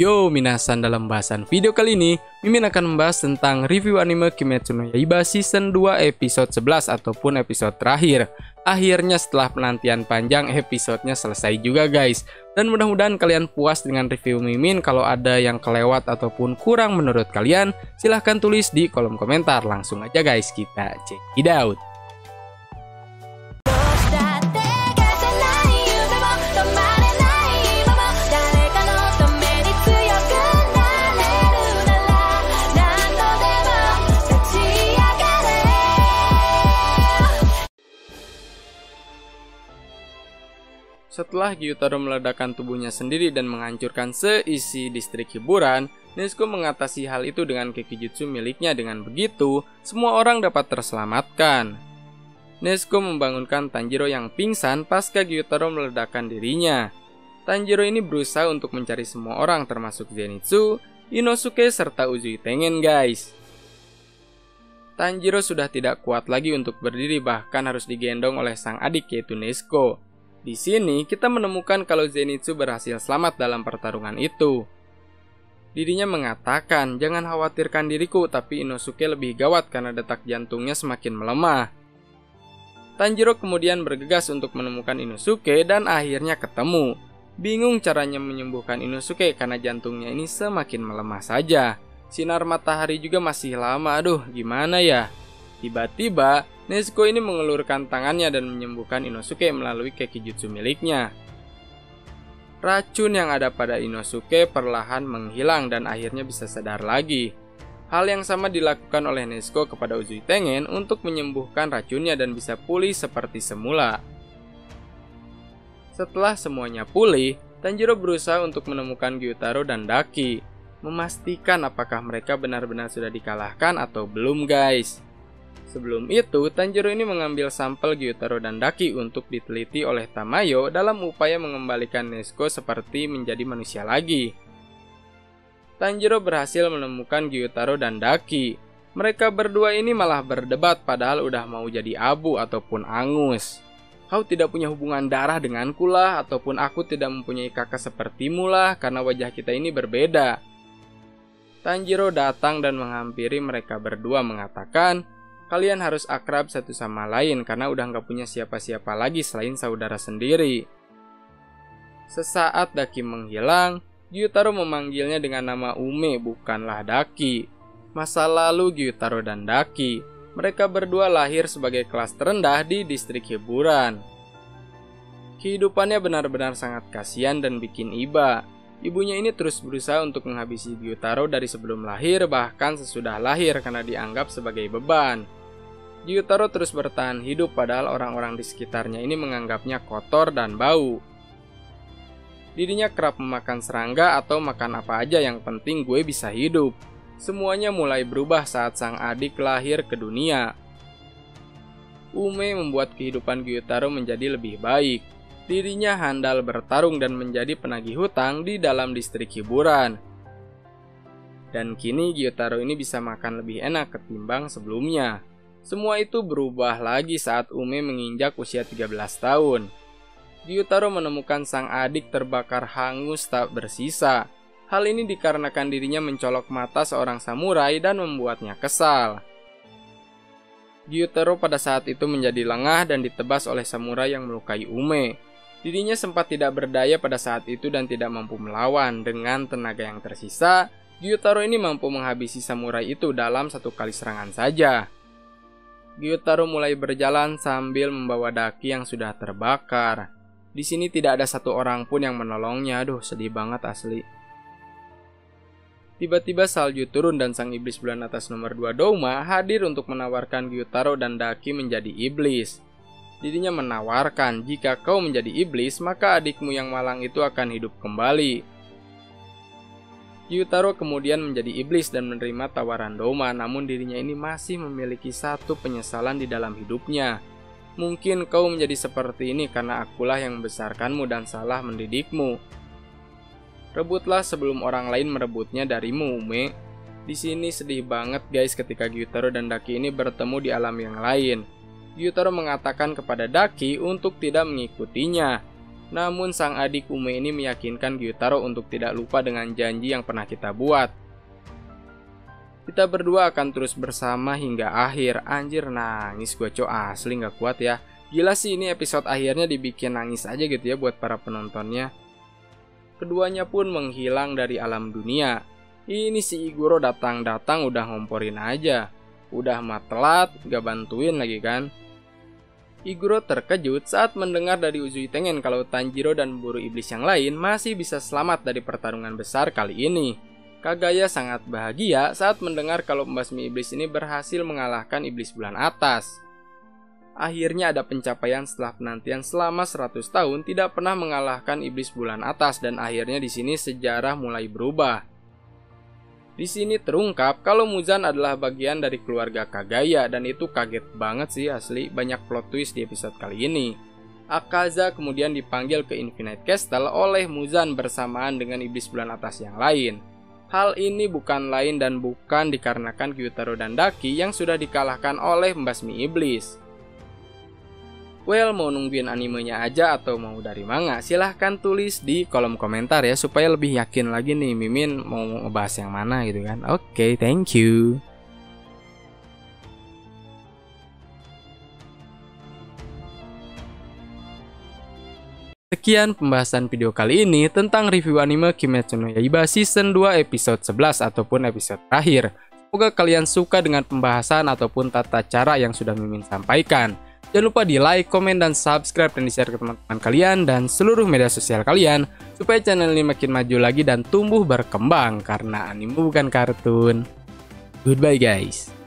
Yo minasan, dalam bahasan video kali ini Mimin akan membahas tentang review anime Kimetsu no Yaiba season 2 episode 11 ataupun episode terakhir. Akhirnya setelah penantian panjang episodenya selesai juga guys. Dan mudah-mudahan kalian puas dengan review Mimin. Kalau ada yang kelewat ataupun kurang menurut kalian, silahkan tulis di kolom komentar. Langsung aja guys, kita check it out. Setelah Gyutaro meledakkan tubuhnya sendiri dan menghancurkan seisi distrik hiburan, Nezuko mengatasi hal itu dengan Gekijutsu miliknya. Dengan begitu, semua orang dapat terselamatkan. Nezuko membangunkan Tanjiro yang pingsan pasca Gyutaro meledakkan dirinya. Tanjiro ini berusaha untuk mencari semua orang termasuk Zenitsu, Inosuke, serta Uzui Tengen guys. Tanjiro sudah tidak kuat lagi untuk berdiri, bahkan harus digendong oleh sang adik yaitu Nezuko. Di sini kita menemukan kalau Zenitsu berhasil selamat dalam pertarungan itu. Dirinya mengatakan, "Jangan khawatirkan diriku, tapi Inosuke lebih gawat karena detak jantungnya semakin melemah." Tanjiro kemudian bergegas untuk menemukan Inosuke dan akhirnya ketemu. Bingung caranya menyembuhkan Inosuke karena jantungnya ini semakin melemah saja. Sinar matahari juga masih lama, aduh gimana ya. Tiba-tiba Nezuko ini mengelurkan tangannya dan menyembuhkan Inosuke melalui Gekijutsu miliknya. Racun yang ada pada Inosuke perlahan menghilang dan akhirnya bisa sadar lagi. Hal yang sama dilakukan oleh Nezuko kepada Uzui Tengen untuk menyembuhkan racunnya dan bisa pulih seperti semula. Setelah semuanya pulih, Tanjiro berusaha untuk menemukan Gyutaro dan Daki, memastikan apakah mereka benar-benar sudah dikalahkan atau belum guys. Sebelum itu, Tanjiro ini mengambil sampel Gyutaro dan Daki untuk diteliti oleh Tamayo dalam upaya mengembalikan Nezuko seperti menjadi manusia lagi. Tanjiro berhasil menemukan Gyutaro dan Daki. Mereka berdua ini malah berdebat padahal udah mau jadi abu ataupun angus. "Kau tidak punya hubungan darah denganku lah, ataupun aku tidak mempunyai kakak sepertimu lah karena wajah kita ini berbeda." Tanjiro datang dan menghampiri mereka berdua mengatakan, "Kalian harus akrab satu sama lain karena udah nggak punya siapa-siapa lagi selain saudara sendiri." Sesaat Daki menghilang, Gyutaro memanggilnya dengan nama Ume, bukanlah Daki. Masa lalu Gyutaro dan Daki, mereka berdua lahir sebagai kelas terendah di distrik hiburan. Kehidupannya benar-benar sangat kasihan dan bikin iba. Ibunya ini terus berusaha untuk menghabisi Gyutaro dari sebelum lahir bahkan sesudah lahir karena dianggap sebagai beban. Gyutaro terus bertahan hidup padahal orang-orang di sekitarnya ini menganggapnya kotor dan bau. Dirinya kerap memakan serangga atau makan apa aja yang penting gue bisa hidup. Semuanya mulai berubah saat sang adik lahir ke dunia. Ume membuat kehidupan Gyutaro menjadi lebih baik. Dirinya handal bertarung dan menjadi penagih hutang di dalam distrik hiburan. Dan kini Gyutaro ini bisa makan lebih enak ketimbang sebelumnya. Semua itu berubah lagi saat Ume menginjak usia 13 tahun. Gyutaro menemukan sang adik terbakar hangus tak bersisa. Hal ini dikarenakan dirinya mencolok mata seorang samurai dan membuatnya kesal. Gyutaro pada saat itu menjadi lengah dan ditebas oleh samurai yang melukai Ume. Dirinya sempat tidak berdaya pada saat itu dan tidak mampu melawan. Dengan tenaga yang tersisa, Gyutaro ini mampu menghabisi samurai itu dalam satu kali serangan saja. Gyutaro mulai berjalan sambil membawa Daki yang sudah terbakar. Di sini tidak ada satu orang pun yang menolongnya. Aduh, sedih banget asli. Tiba-tiba salju turun dan sang iblis bulan atas nomor 2 Douma hadir untuk menawarkan Gyutaro dan Daki menjadi iblis. Dirinya menawarkan, "Jika kau menjadi iblis, maka adikmu yang malang itu akan hidup kembali." Gyutaro kemudian menjadi iblis dan menerima tawaran Douma, namun dirinya ini masih memiliki satu penyesalan di dalam hidupnya. "Mungkin kau menjadi seperti ini karena akulah yang membesarkanmu dan salah mendidikmu. Rebutlah sebelum orang lain merebutnya darimu, Ume." Di sini sedih banget guys ketika Gyutaro dan Daki ini bertemu di alam yang lain. Gyutaro mengatakan kepada Daki untuk tidak mengikutinya. Namun sang adik Ume ini meyakinkan Gyutaro untuk tidak lupa dengan janji yang pernah kita buat. Kita berdua akan terus bersama hingga akhir. Anjir, nangis gue cok, asli gak kuat ya. Gila sih, ini episode akhirnya dibikin nangis aja gitu ya buat para penontonnya. Keduanya pun menghilang dari alam dunia. Ini si Iguro datang-datang udah ngomporin aja. Udah mah telat, gak bantuin lagi kan. Iguro terkejut saat mendengar dari Uzui Tengen kalau Tanjiro dan buruh iblis yang lain masih bisa selamat dari pertarungan besar kali ini. Kagaya sangat bahagia saat mendengar kalau pembasmi iblis ini berhasil mengalahkan iblis bulan atas. Akhirnya ada pencapaian setelah penantian selama 100 tahun tidak pernah mengalahkan iblis bulan atas, dan akhirnya di sini sejarah mulai berubah. Di sini terungkap kalau Muzan adalah bagian dari keluarga Kagaya, dan itu kaget banget sih asli, banyak plot twist di episode kali ini. Akaza kemudian dipanggil ke Infinite Castle oleh Muzan bersamaan dengan iblis bulan atas yang lain. Hal ini bukan lain dan bukan dikarenakan Gyutaro dan Daki yang sudah dikalahkan oleh pembasmi iblis. Well, mau nungguin animenya aja atau mau dari manga? Silahkan tulis di kolom komentar ya, supaya lebih yakin lagi nih Mimin mau ngebahas yang mana gitu kan. Oke, thank you. Sekian pembahasan video kali ini tentang review anime Kimetsu no Yaiba Season 2 episode 11 ataupun episode terakhir. Semoga kalian suka dengan pembahasan ataupun tata cara yang sudah Mimin sampaikan. Jangan lupa di like, komen, dan subscribe dan di share ke teman-teman kalian dan seluruh media sosial kalian supaya channel ini makin maju lagi dan tumbuh berkembang karena anime bukan kartun. Goodbye guys.